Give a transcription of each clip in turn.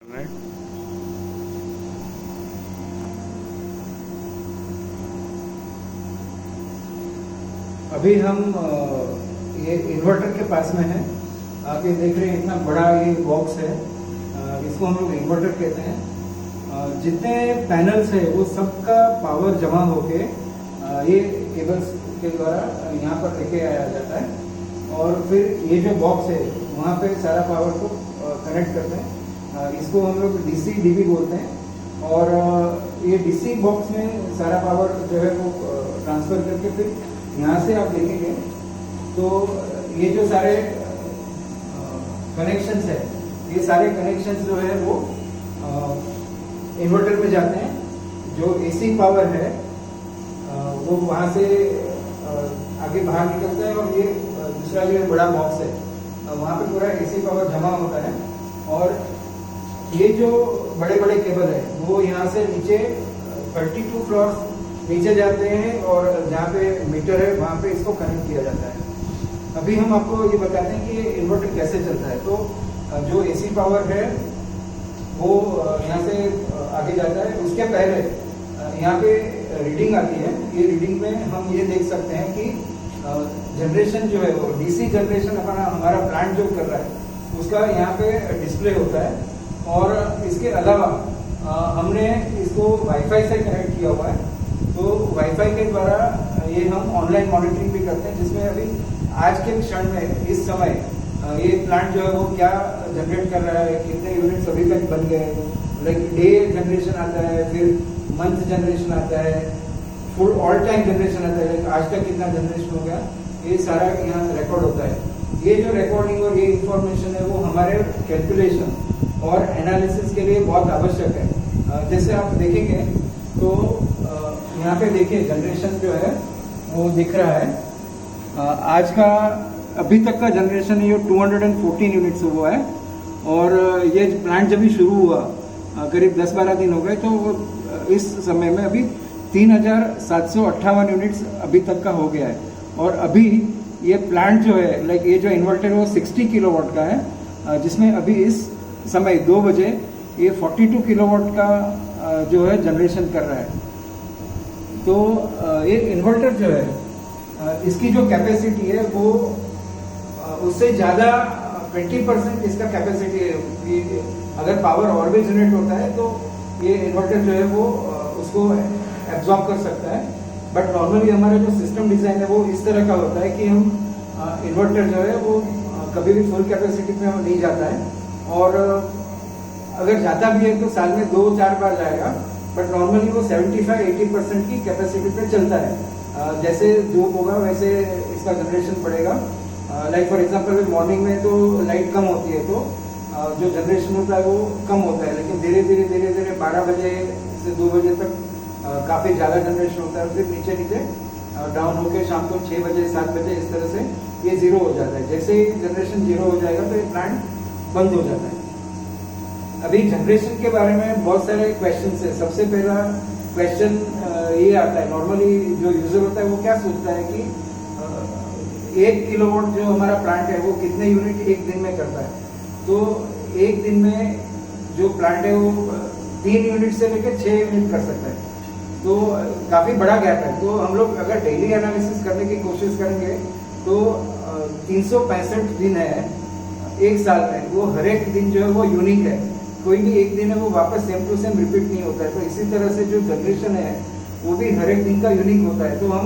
right? अभी हम ये इन्वर्टर के पास में हैं। आप ये देख रहे हैं, इतना बड़ा ये बॉक्स है। इसको हम लोग इन्वर्टर कहते हैं। जितने पैनल्स है वो सबका पावर जमा होके ये केबल्स के द्वारा यहाँ पर लेके आया जाता है और फिर ये जो बॉक्स है वहाँ पे सारा पावर को कनेक्ट करते हैं। इसको हम लोग डीसी डीबी बोलते हैं और ये डीसी बॉक्स में सारा पावर जो है वो ट्रांसफर करके फिर यहाँ से आप देखेंगे तो ये जो सारे कनेक्शंस है, ये सारे कनेक्शंस जो है वो इन्वर्टर में जाते हैं। जो एसी पावर है वो वहाँ से आगे बाहर निकलता है और ये दूसरा जो बड़ा बॉक्स है वहाँ पे पूरा एसी पावर जमा होता है और ये जो बड़े बड़े केबल है वो यहाँ से नीचे 32 फ्लोर्स नीचे जाते हैं और जहाँ पे मीटर है वहाँ पे इसको कनेक्ट किया जाता है। अभी हम आपको ये बताते हैं कि इन्वर्टर कैसे चलता है। तो जो एसी पावर है वो यहाँ से आगे जाता है। उसके पहले यहाँ पे रीडिंग आती है। ये रीडिंग में हम ये देख सकते हैं कि जनरेशन जो है वो डीसी जनरेशन हमारा प्लांट जो कर रहा है उसका यहाँ पे डिस्प्ले होता है और इसके अलावा हमने इसको वाईफाई से कनेक्ट किया हुआ है। तो वाईफाई के द्वारा ये हम ऑनलाइन मॉनिटरिंग भी करते हैं, जिसमें अभी आज के क्षण में इस समय ये प्लांट जो है वो क्या जनरेट कर रहा है, कितने यूनिट्स अभी तक बन गए, लाइक डे जनरेशन आता है, फिर मंथ जनरेशन आता है, फुल ऑल टाइम जनरेशन आता है, लाइक आज तक कितना जनरेशन हो गया, ये सारा यहाँ रिकॉर्ड होता है। ये जो रिकॉर्डिंग और ये इंफॉर्मेशन है वो हमारे कैलकुलेशन और एनालिसिस के लिए बहुत आवश्यक है। जैसे आप देखेंगे तो यहाँ पे देखिए जनरेशन जो है वो दिख रहा है। आज का अभी तक का जनरेशन ये 214 यूनिट्स हुआ है और ये प्लांट जब भी शुरू हुआ करीब 10-12 दिन हो गए तो इस समय में अभी 3758 यूनिट्स अभी तक का हो गया है। और अभी ये प्लांट जो है लाइक ये जो इन्वर्टर है वो 60 किलोवाट का है, जिसमें अभी इस समय 2 बजे ये 42 किलोवाट का जो है जनरेशन कर रहा है। तो ये इन्वर्टर जो है इसकी जो कैपेसिटी है वो उससे ज़्यादा 20% इसका कैपेसिटी है कि अगर पावर और भी जनरेट होता है तो ये इन्वर्टर जो है वो उसको एब्जॉर्ब कर सकता है। बट नॉर्मली हमारा जो सिस्टम डिज़ाइन है वो इस तरह का होता है कि हम इन्वर्टर जो है वो कभी भी फुल कैपेसिटी पे हम नहीं जाता है और अगर जाता भी है तो साल में 2-4 बार जाएगा, बट नॉर्मली वो 75-80% की कैपेसिटी पे चलता है। जैसे धूप होगा वैसे इसका जनरेशन बढ़ेगा। लाइक फॉर एग्जांपल मॉर्निंग में तो लाइट कम होती है तो जो जनरेशन होता है वो कम होता है, लेकिन धीरे धीरे 12 बजे से 2 बजे तक काफ़ी ज़्यादा जनरेशन होता है, फिर नीचे डाउन होकर शाम को 6 बजे 7 बजे इस तरह से ये ज़ीरो हो जाता है। जैसे ही जनरेशन ज़ीरो हो जाएगा तो ये प्लांट बंद हो जाता है। अभी जनरेशन के बारे में बहुत सारे क्वेश्चन है। सबसे पहला क्वेश्चन ये आता है, नॉर्मली जो यूजर होता है वो क्या सोचता है कि 1 किलोवाट जो हमारा प्लांट है वो कितने यूनिट एक दिन में करता है। तो एक दिन में जो प्लांट है वो 3 यूनिट से लेकर 6 यूनिट कर सकता है, तो काफ़ी बड़ा गैप है। तो हम लोग अगर डेली एनालिसिस करने की कोशिश करेंगे तो 365 दिन है एक साल में, वो हर एक दिन जो है वो यूनिक है। कोई भी एक दिन है वो वापस सेम टू सेम रिपीट नहीं होता है। तो इसी तरह से जो जनरेशन है वो भी हर एक दिन का यूनिक होता है। तो हम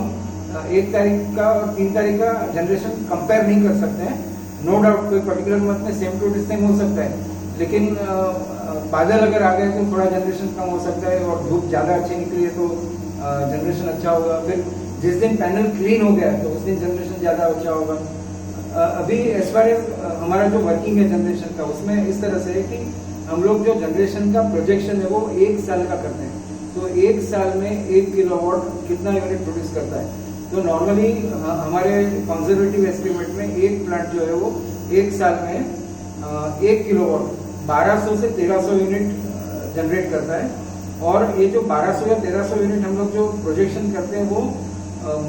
1 तारीख का और 3 तारीख का जनरेशन कंपेयर नहीं कर सकते हैं। नो डाउट कोई पर्टिकुलर मंथ में सेम टू सेम हो सकता है, लेकिन बादल अगर आ गए तो थोड़ा जनरेशन कम हो सकता है और धूप ज़्यादा अच्छी निकली है तो जनरेशन अच्छा होगा। फिर जिस दिन पैनल क्लीन हो गया तो उस दिन जनरेशन ज़्यादा अच्छा होगा। अभी एज फार एज हमारा जो वर्किंग है जनरेशन का उसमें इस तरह से है कि हम लोग जो जनरेशन का प्रोजेक्शन है वो 1 साल का करते हैं। तो 1 साल में 1 किलोवाट कितना यूनिट प्रोड्यूस करता है। तो नॉर्मली हमारे कंजर्वेटिव एस्टिमेट में एक प्लांट जो है वो 1 साल में 1 किलोवाट 1200 से 1300 यूनिट जनरेट करता है। और ये जो 1200 या 1300 यूनिट हम लोग जो प्रोजेक्शन करते हैं वो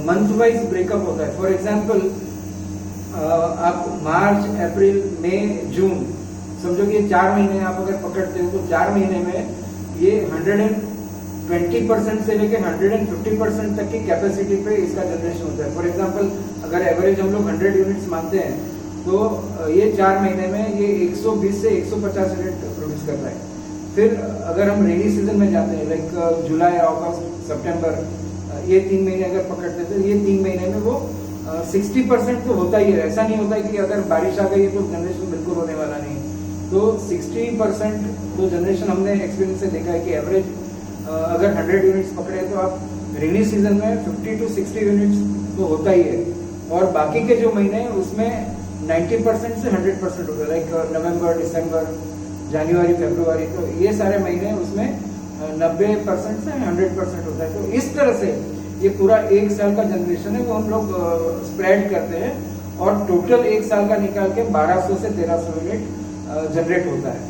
मंथ वाइज ब्रेकअप होता है। फॉर एग्जांपल आप मार्च, अप्रैल, मई, जून समझो कि 4 महीने आप अगर पकड़ते हो तो 4 महीने में ये 120% से लेकर 150% तक की कैपेसिटी पे इसका जनरेशन होता है। फॉर एग्जांपल अगर एवरेज हम लोग 100 यूनिट्स मानते हैं तो ये 4 महीने में ये 120 से 150 यूनिट प्रोड्यूस कर रहा है। फिर अगर हम रेनी सीजन में जाते हैं लाइक जुलाई, अगस्त, सितंबर, ये 3 महीने अगर पकड़ते हैं तो ये 3 महीने में वो 60% तो होता ही है। ऐसा नहीं होता है कि अगर बारिश आ गई तो जनरेशन बिल्कुल होने वाला नहीं। तो 60% तो जनरेशन हमने एक्सपीरियंस से देखा है कि एवरेज अगर 100 यूनिट्स पकड़े तो आप रेनी सीजन में 50 to 60 यूनिट्स तो होता ही है। और बाकी के जो महीने हैं उसमें 90% से 100% होता है, लाइक नवंबर, दिसंबर, जनवरी, फरवरी, तो ये सारे महीने उसमें 90% से 100% होता है। तो इस तरह से ये पूरा 1 साल का जनरेशन है वो हम लोग स्प्रेड करते हैं और टोटल 1 साल का निकाल के 1200 से 1300 यूनिट जनरेट होता है।